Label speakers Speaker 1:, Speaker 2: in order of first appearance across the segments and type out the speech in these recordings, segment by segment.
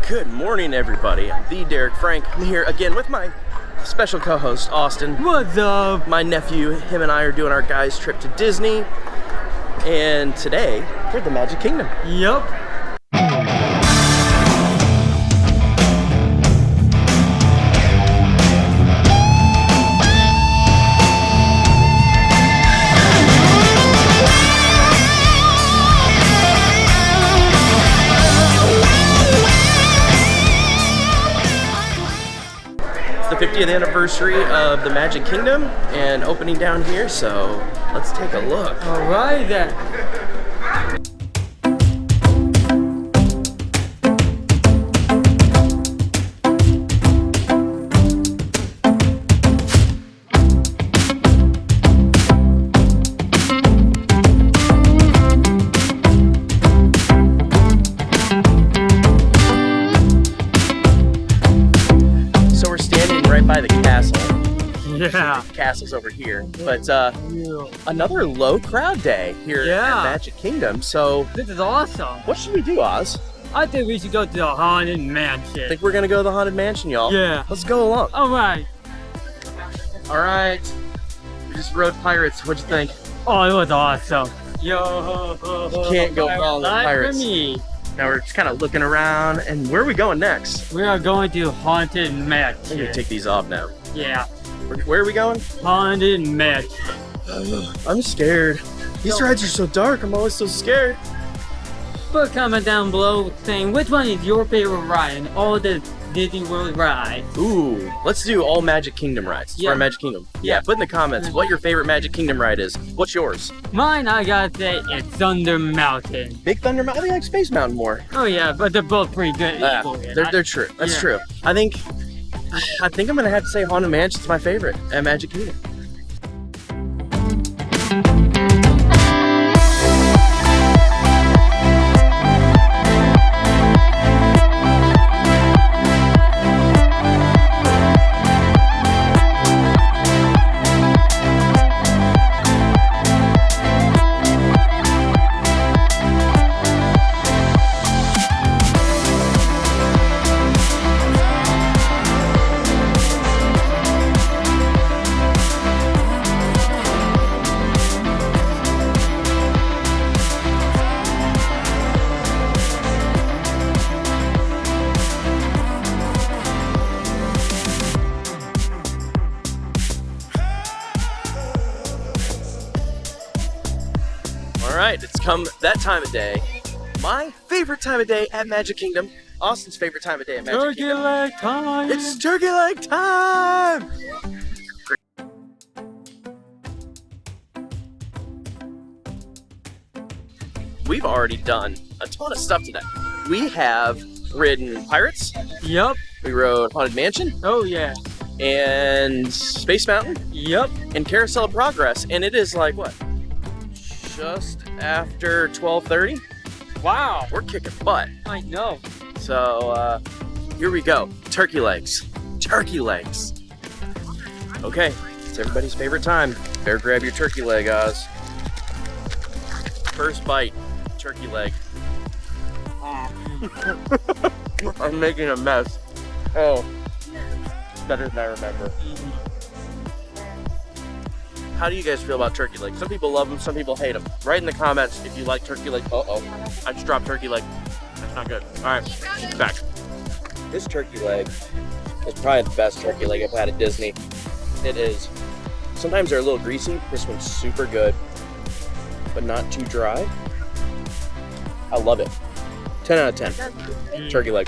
Speaker 1: Good morning, everybody. I'm the Derek Frank. I'm here again with my special co-host, Austin.
Speaker 2: What's up?
Speaker 1: My nephew, him and I are doing our guys' trip to Disney. And today, we're at the Magic Kingdom.
Speaker 2: Yup.
Speaker 1: It's the 50th anniversary of the Magic Kingdom and opening down here, so let's take a look.
Speaker 2: Alright then.
Speaker 1: Right by the castle.
Speaker 2: Yeah.
Speaker 1: The castle's over here. But another low crowd day here at Magic Kingdom. So
Speaker 2: this is awesome.
Speaker 1: What should we do, Oz?
Speaker 2: I think we should go to the Haunted Mansion.
Speaker 1: I think we're gonna go to the Haunted Mansion, y'all.
Speaker 2: Yeah.
Speaker 1: Let's go along.
Speaker 2: Alright.
Speaker 1: Alright. We just rode Pirates. What'd you think?
Speaker 2: Oh, it was awesome. Yo.
Speaker 1: You can't go wrong with Pirates.
Speaker 2: For me.
Speaker 1: Now we're just kind of looking around, and where are we going next?
Speaker 2: We are going to Haunted Mansion.
Speaker 1: I'm gonna take these off now.
Speaker 2: Yeah.
Speaker 1: Where are we going?
Speaker 2: Haunted Mansion.
Speaker 1: I'm scared. These rides are so dark. I'm always so scared.
Speaker 2: Put a comment down below saying which one is your favorite ride in all the Disney World rides.
Speaker 1: Ooh, let's do all Magic Kingdom rides. Yeah. Magic Kingdom. Yeah, put in the comments what your favorite Magic Kingdom ride is. What's yours?
Speaker 2: Mine, I gotta say, it's Thunder Mountain.
Speaker 1: Big Thunder Mountain? I like Space Mountain more.
Speaker 2: Oh yeah, but they're both pretty good.
Speaker 1: They're true. That's true. I think I'm gonna have to say Haunted Mansion's my favorite at Magic Kingdom. Alright, it's come that time of day. My favorite time of day at Magic Kingdom. Austin's favorite time of day at Magic Kingdom.
Speaker 2: Turkey leg time!
Speaker 1: It's turkey leg time! We've already done a ton of stuff today. We have ridden Pirates.
Speaker 2: Yup.
Speaker 1: We rode Haunted Mansion.
Speaker 2: Oh yeah.
Speaker 1: And Space Mountain.
Speaker 2: Yup.
Speaker 1: And Carousel of Progress. And it is like, what? Just after 12:30.
Speaker 2: Wow.
Speaker 1: We're kicking butt.
Speaker 2: I know.
Speaker 1: So, here we go. Turkey legs. Turkey legs. Okay, it's everybody's favorite time. Better grab your turkey leg, Oz. First bite, turkey leg. I'm making a mess. Oh, better than I remember. How do you guys feel about turkey legs? Some people love them, some people hate them. Write in the comments if you like turkey leg. Uh-oh, I just dropped turkey leg. That's not good. All right, back. This turkey leg is probably the best turkey leg I've had at Disney. It is. Sometimes they're a little greasy. This one's super good, but not too dry. I love it. 10 out of 10. Turkey leg.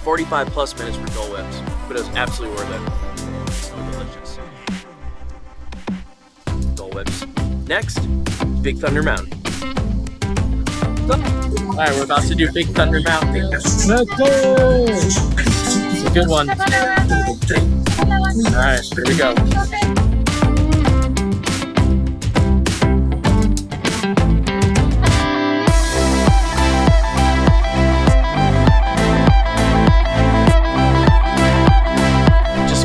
Speaker 1: 45 plus minutes for Dole Whips, but it was absolutely worth it. So delicious. Dole Whips. Next, Big Thunder Mountain. Alright, we're about to do Big Thunder Mountain.
Speaker 2: Let's go!
Speaker 1: It's a good one. Alright, here we go.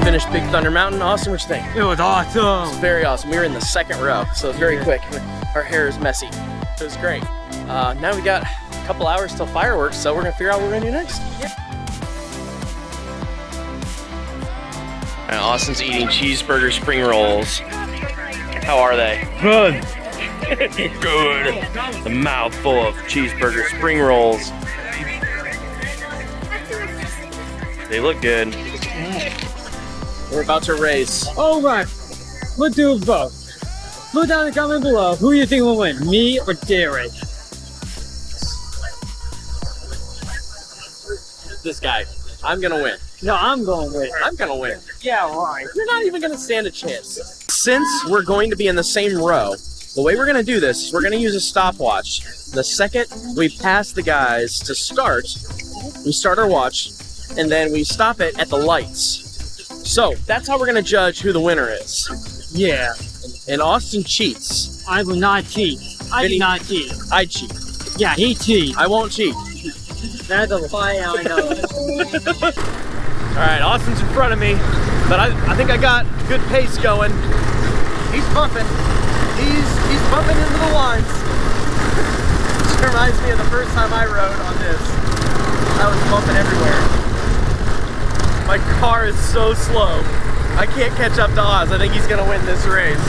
Speaker 1: Finished Big Thunder Mountain. Austin, what you think?
Speaker 2: It was awesome.
Speaker 1: It's very awesome. We were in the second row, so it was very quick. Our hair is messy. It was great. Now we got a couple hours till fireworks, so we're gonna figure out what we're gonna do next. And Austin's eating cheeseburger spring rolls. How are they?
Speaker 2: Good.
Speaker 1: Good. A mouthful of cheeseburger spring rolls. They look good. We're about to race.
Speaker 2: Alright, we'll do both. Put down in the comment below who you think will win, me or Derek.
Speaker 1: This guy. I'm gonna win.
Speaker 2: No, I'm going to win.
Speaker 1: I'm gonna win.
Speaker 2: Yeah, right.
Speaker 1: You're not even gonna stand a chance. Since we're going to be in the same row, the way we're gonna do this is we're gonna use a stopwatch. The second we pass the guys to start, we start our watch, and then we stop it at the lights. So that's how we're gonna judge who the winner is.
Speaker 2: Yeah.
Speaker 1: And Austin cheats.
Speaker 2: I will not cheat. I do not cheat.
Speaker 1: I cheat.
Speaker 2: Yeah, he cheats.
Speaker 1: I won't cheat.
Speaker 2: That's a lie, I know.
Speaker 1: Alright, Austin's in front of me, but I think I got good pace going. He's bumping. He's bumping into the lines. This reminds me of the first time I rode on this. I was bumping everywhere. My car is so slow. I can't catch up to Oz. I think he's gonna win this race.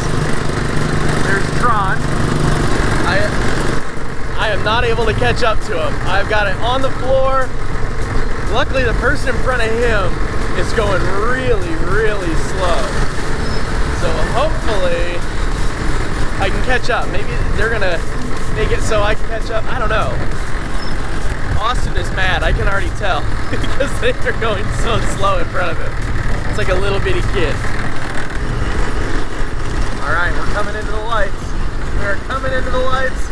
Speaker 1: There's Tron. I am not able to catch up to him. I've got it on the floor. Luckily, the person in front of him is going really, really slow. So hopefully, I can catch up. Maybe they're gonna make it so I can catch up. I don't know. Austin is mad, I can already tell, because they are going so slow in front of him. It's like a little bitty kid. All right, we're coming into the lights. We're coming into the lights.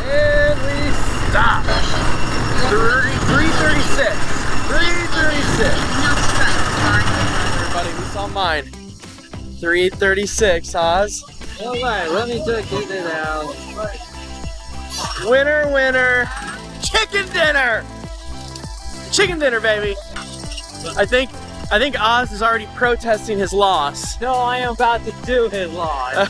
Speaker 1: And we stop. 336. 336. Everybody, we saw mine. 336, Oz.
Speaker 2: Alright, let me check it out.
Speaker 1: Winner, winner, chicken dinner! Chicken dinner, baby! I think Oz is already protesting his loss.
Speaker 2: No, I am about to do his loss.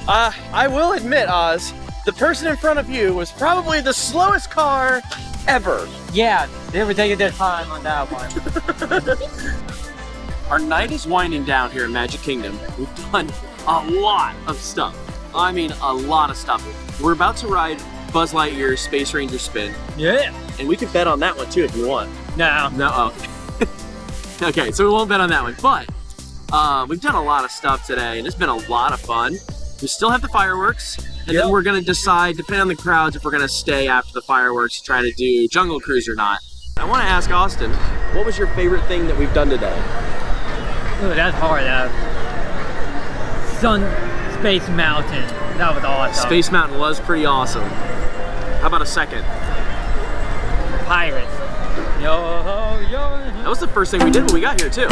Speaker 1: I will admit, Oz, the person in front of you was probably the slowest car ever.
Speaker 2: Yeah, they were taking their time on that one.
Speaker 1: Our night is winding down here in Magic Kingdom. We've done a lot of stuff. I mean, a lot of stuff. We're about to ride Buzz Lightyear's Space Ranger spin.
Speaker 2: Yeah.
Speaker 1: And we could bet on that one too if you want.
Speaker 2: No.
Speaker 1: No. Okay, so we won't bet on that one. But we've done a lot of stuff today, and it's been a lot of fun. We still have the fireworks, and then we're gonna decide, depending on the crowds, if we're gonna stay after the fireworks to try to do Jungle Cruise or not. I want to ask Austin, what was your favorite thing that we've done today?
Speaker 2: Ooh, that's hard. Space Mountain. That was awesome.
Speaker 1: Space Mountain was pretty awesome. How about a second?
Speaker 2: Pirates. Yo, yo.
Speaker 1: That was the first thing we did when we got here too.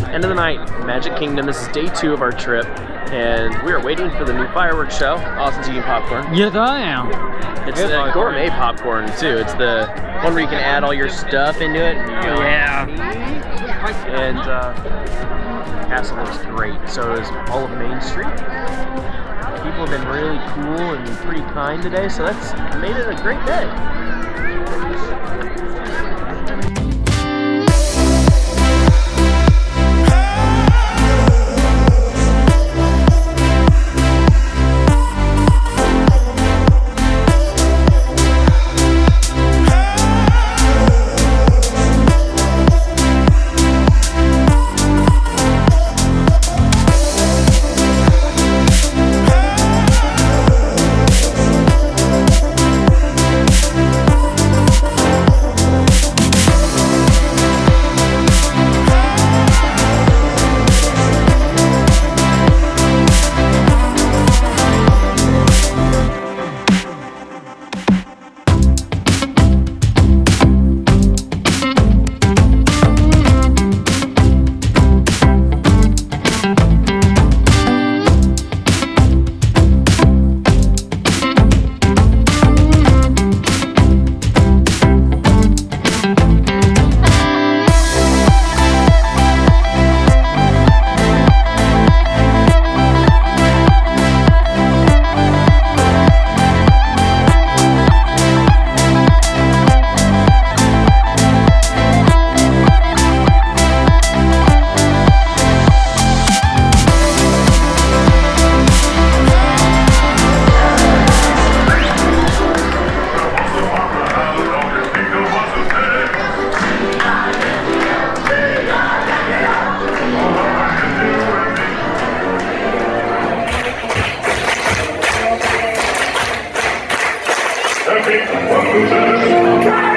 Speaker 1: End of the night, Magic Kingdom. This is day 2 of our trip, and we are waiting for the new fireworks show. Austin's eating popcorn.
Speaker 2: Yes, I am.
Speaker 1: It's the gourmet popcorn too. It's the one where you can add all your stuff into it.
Speaker 2: Yeah.
Speaker 1: And castle looks great. So is all of Main Street. People have been really cool and pretty kind today, so that's made it a great day.
Speaker 3: Thank you.